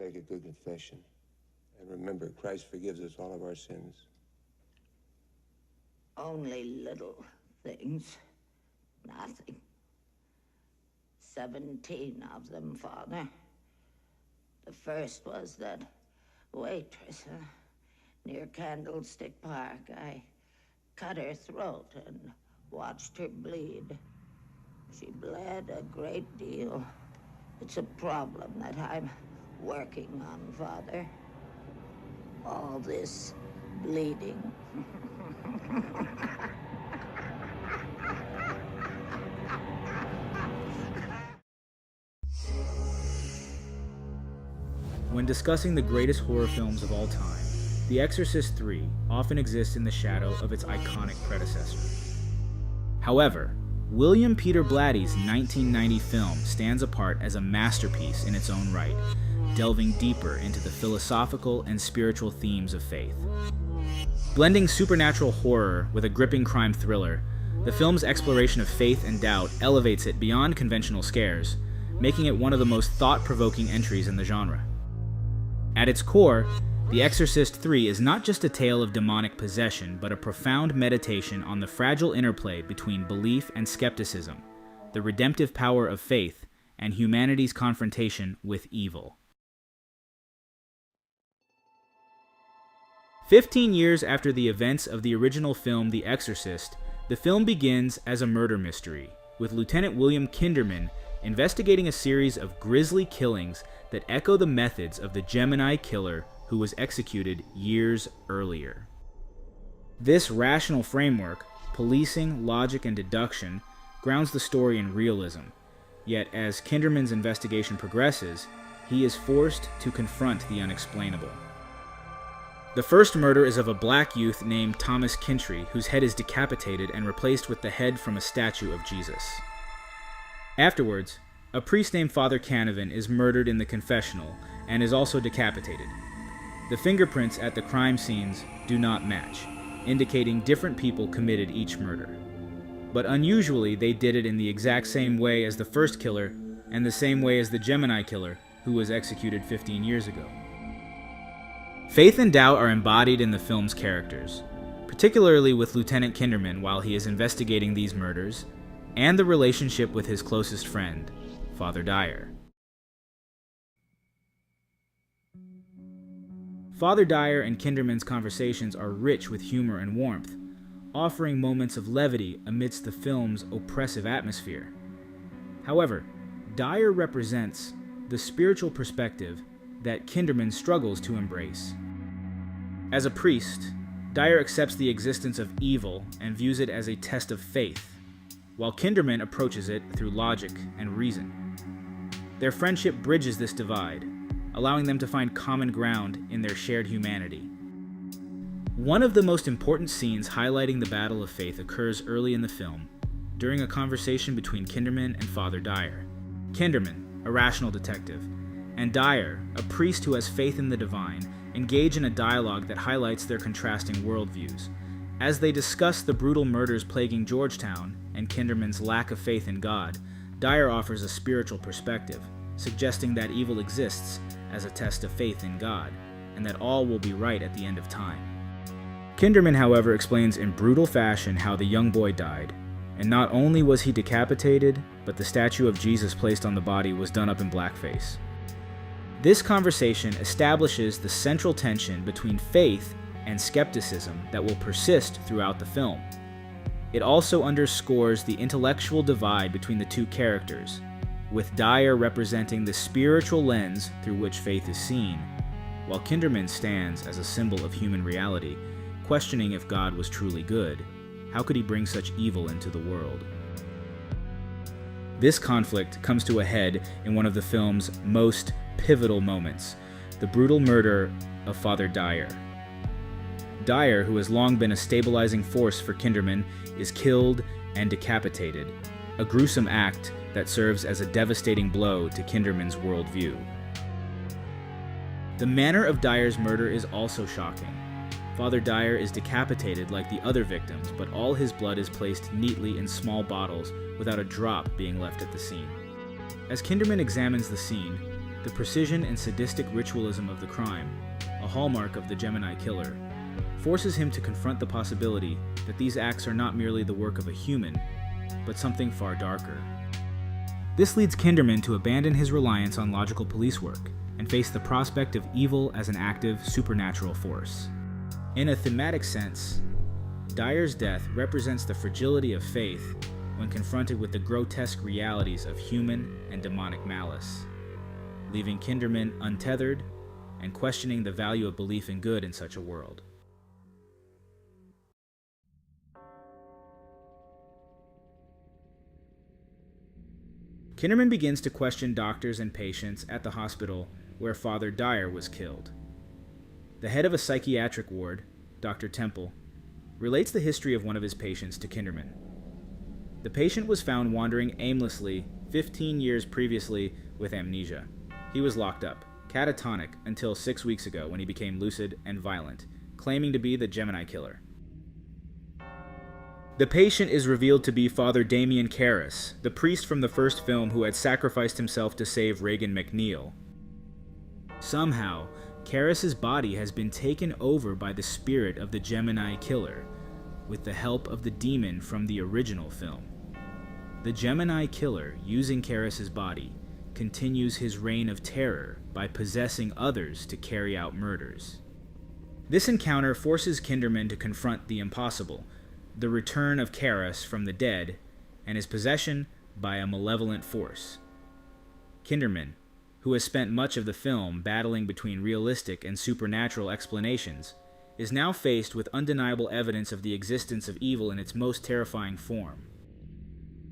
make a good confession. And remember, Christ forgives us all of our sins. Only little things. Nothing. 17 of them, Father. The first was that waitress near Candlestick Park. I cut her throat and watched her bleed. She bled a great deal. It's a problem that I'm working on, Father. All this bleeding. When discussing the greatest horror films of all time, The Exorcist III often exists in the shadow of its iconic predecessor. However, William Peter Blatty's 1990 film stands apart as a masterpiece in its own right, delving deeper into the philosophical and spiritual themes of faith. Blending supernatural horror with a gripping crime thriller, the film's exploration of faith and doubt elevates it beyond conventional scares, making it one of the most thought-provoking entries in the genre. At its core, The Exorcist III is not just a tale of demonic possession, but a profound meditation on the fragile interplay between belief and skepticism, the redemptive power of faith, and humanity's confrontation with evil. 15 years after the events of the original film The Exorcist, the film begins as a murder mystery, with Lieutenant William Kinderman investigating a series of grisly killings that echo the methods of the Gemini killer who was executed years earlier. This rational framework, policing, logic, and deduction, grounds the story in realism. Yet as Kinderman's investigation progresses, he is forced to confront the unexplainable. The first murder is of a black youth named Thomas Kintry, whose head is decapitated and replaced with the head from a statue of Jesus. Afterwards, a priest named Father Canavan is murdered in the confessional and is also decapitated. The fingerprints at the crime scenes do not match, indicating different people committed each murder. But unusually, they did it in the exact same way as the first killer and the same way as the Gemini killer, who was executed 15 years ago. Faith and doubt are embodied in the film's characters, particularly with Lieutenant Kinderman while he is investigating these murders, and the relationship with his closest friend, Father Dyer. Father Dyer and Kinderman's conversations are rich with humor and warmth, offering moments of levity amidst the film's oppressive atmosphere. However, Dyer represents the spiritual perspective that Kinderman struggles to embrace. As a priest, Dyer accepts the existence of evil and views it as a test of faith, while Kinderman approaches it through logic and reason. Their friendship bridges this divide, allowing them to find common ground in their shared humanity. One of the most important scenes highlighting the battle of faith occurs early in the film, during a conversation between Kinderman and Father Dyer. Kinderman, a rational detective, and Dyer, a priest who has faith in the divine, engage in a dialogue that highlights their contrasting worldviews. As they discuss the brutal murders plaguing Georgetown and Kinderman's lack of faith in God, Dyer offers a spiritual perspective, suggesting that evil exists as a test of faith in God, and that all will be right at the end of time. Kinderman, however, explains in brutal fashion how the young boy died, and not only was he decapitated, but the statue of Jesus placed on the body was done up in blackface. This conversation establishes the central tension between faith and skepticism that will persist throughout the film. It also underscores the intellectual divide between the two characters, with Dyer representing the spiritual lens through which faith is seen, while Kinderman stands as a symbol of human reality, questioning if God was truly good. How could he bring such evil into the world? This conflict comes to a head in one of the film's most pivotal moments, the brutal murder of Father Dyer. Dyer, who has long been a stabilizing force for Kinderman, is killed and decapitated, a gruesome act that serves as a devastating blow to Kinderman's worldview. The manner of Dyer's murder is also shocking. Father Dyer is decapitated like the other victims, but all his blood is placed neatly in small bottles without a drop being left at the scene. As Kinderman examines the scene, The precision and sadistic ritualism of the crime, a hallmark of the Gemini killer, forces him to confront the possibility that these acts are not merely the work of a human, but something far darker. This leads Kinderman to abandon his reliance on logical police work and face the prospect of evil as an active, supernatural force. In a thematic sense, Dyer's death represents the fragility of faith when confronted with the grotesque realities of human and demonic malice, leaving Kinderman untethered and questioning the value of belief in good in such a world. Kinderman begins to question doctors and patients at the hospital where Father Dyer was killed. The head of a psychiatric ward, Dr. Temple, relates the history of one of his patients to Kinderman. The patient was found wandering aimlessly 15 years previously with amnesia. He was locked up, catatonic, until 6 weeks ago when he became lucid and violent, claiming to be the Gemini killer. The patient is revealed to be Father Damien Karras, the priest from the first film who had sacrificed himself to save Reagan McNeil. Somehow, Karras' body has been taken over by the spirit of the Gemini killer, with the help of the demon from the original film. The Gemini killer, using Karras' body, continues his reign of terror by possessing others to carry out murders. This encounter forces Kinderman to confront the impossible, the return of Karras from the dead, and his possession by a malevolent force. Kinderman, who has spent much of the film battling between realistic and supernatural explanations, is now faced with undeniable evidence of the existence of evil in its most terrifying form.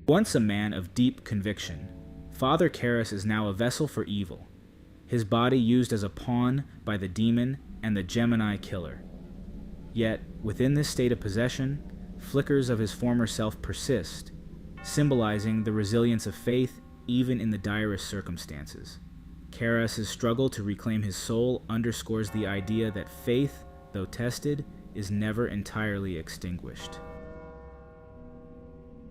Once a man of deep conviction, Father Karras is now a vessel for evil, his body used as a pawn by the demon and the Gemini killer. Yet, within this state of possession, flickers of his former self persist, symbolizing the resilience of faith even in the direst circumstances. Karras' struggle to reclaim his soul underscores the idea that faith, though tested, is never entirely extinguished.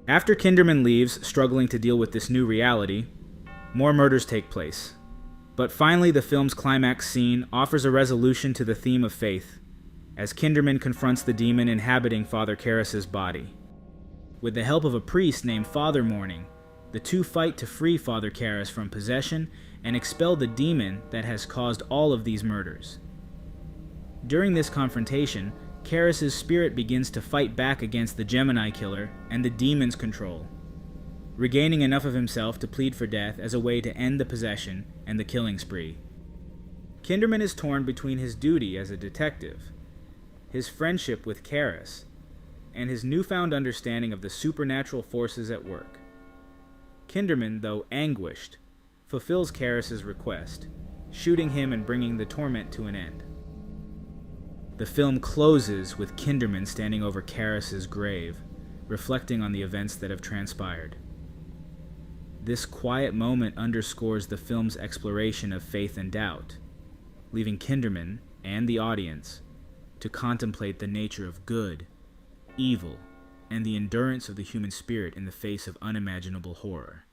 After Kinderman leaves, struggling to deal with this new reality, more murders take place. But finally, the film's climax scene offers a resolution to the theme of faith, as Kinderman confronts the demon inhabiting Father Karras' body. With the help of a priest named Father Morning, the two fight to free Father Karras from possession and expel the demon that has caused all of these murders. During this confrontation, Karras' spirit begins to fight back against the Gemini killer and the demon's control, regaining enough of himself to plead for death as a way to end the possession and the killing spree. Kinderman is torn between his duty as a detective, his friendship with Karras, and his newfound understanding of the supernatural forces at work. Kinderman, though anguished, fulfills Karras' request, shooting him and bringing the torment to an end. The film closes with Kinderman standing over Karras' grave, reflecting on the events that have transpired. This quiet moment underscores the film's exploration of faith and doubt, leaving Kinderman and the audience to contemplate the nature of good, evil, and the endurance of the human spirit in the face of unimaginable horror.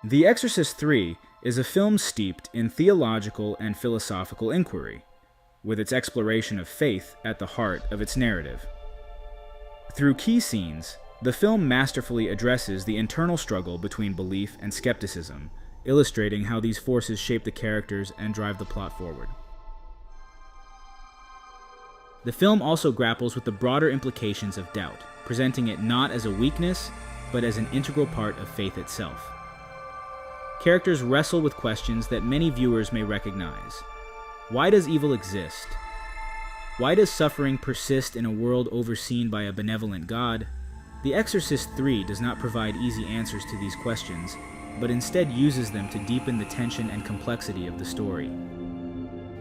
The Exorcist III is a film steeped in theological and philosophical inquiry, with its exploration of faith at the heart of its narrative. Through key scenes, the film masterfully addresses the internal struggle between belief and skepticism, illustrating how these forces shape the characters and drive the plot forward. The film also grapples with the broader implications of doubt, presenting it not as a weakness, but as an integral part of faith itself. Characters wrestle with questions that many viewers may recognize. Why does evil exist? Why does suffering persist in a world overseen by a benevolent God? The Exorcist III does not provide easy answers to these questions, but instead uses them to deepen the tension and complexity of the story.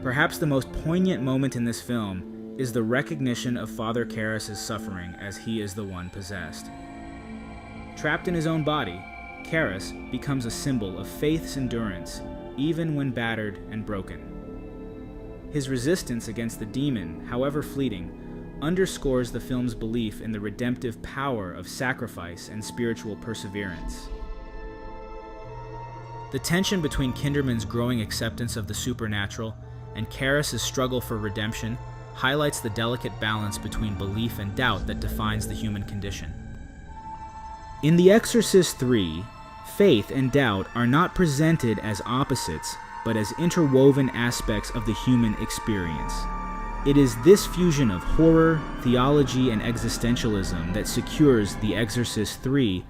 Perhaps the most poignant moment in this film is the recognition of Father Karras' suffering as he is the one possessed. Trapped in his own body, Karras becomes a symbol of faith's endurance, even when battered and broken. His resistance against the demon, however fleeting, underscores the film's belief in the redemptive power of sacrifice and spiritual perseverance. The tension between Kinderman's growing acceptance of the supernatural and Karras's struggle for redemption highlights the delicate balance between belief and doubt that defines the human condition. In The Exorcist III, faith and doubt are not presented as opposites, but as interwoven aspects of the human experience. It is this fusion of horror, theology, and existentialism that secures The Exorcist III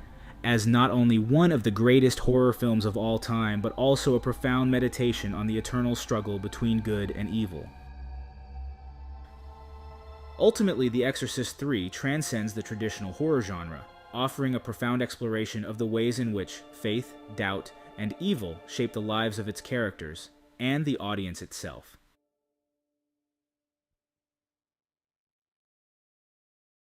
as not only one of the greatest horror films of all time, but also a profound meditation on the eternal struggle between good and evil. Ultimately, The Exorcist III transcends the traditional horror genre, offering a profound exploration of the ways in which faith, doubt, and evil shape the lives of its characters and the audience itself.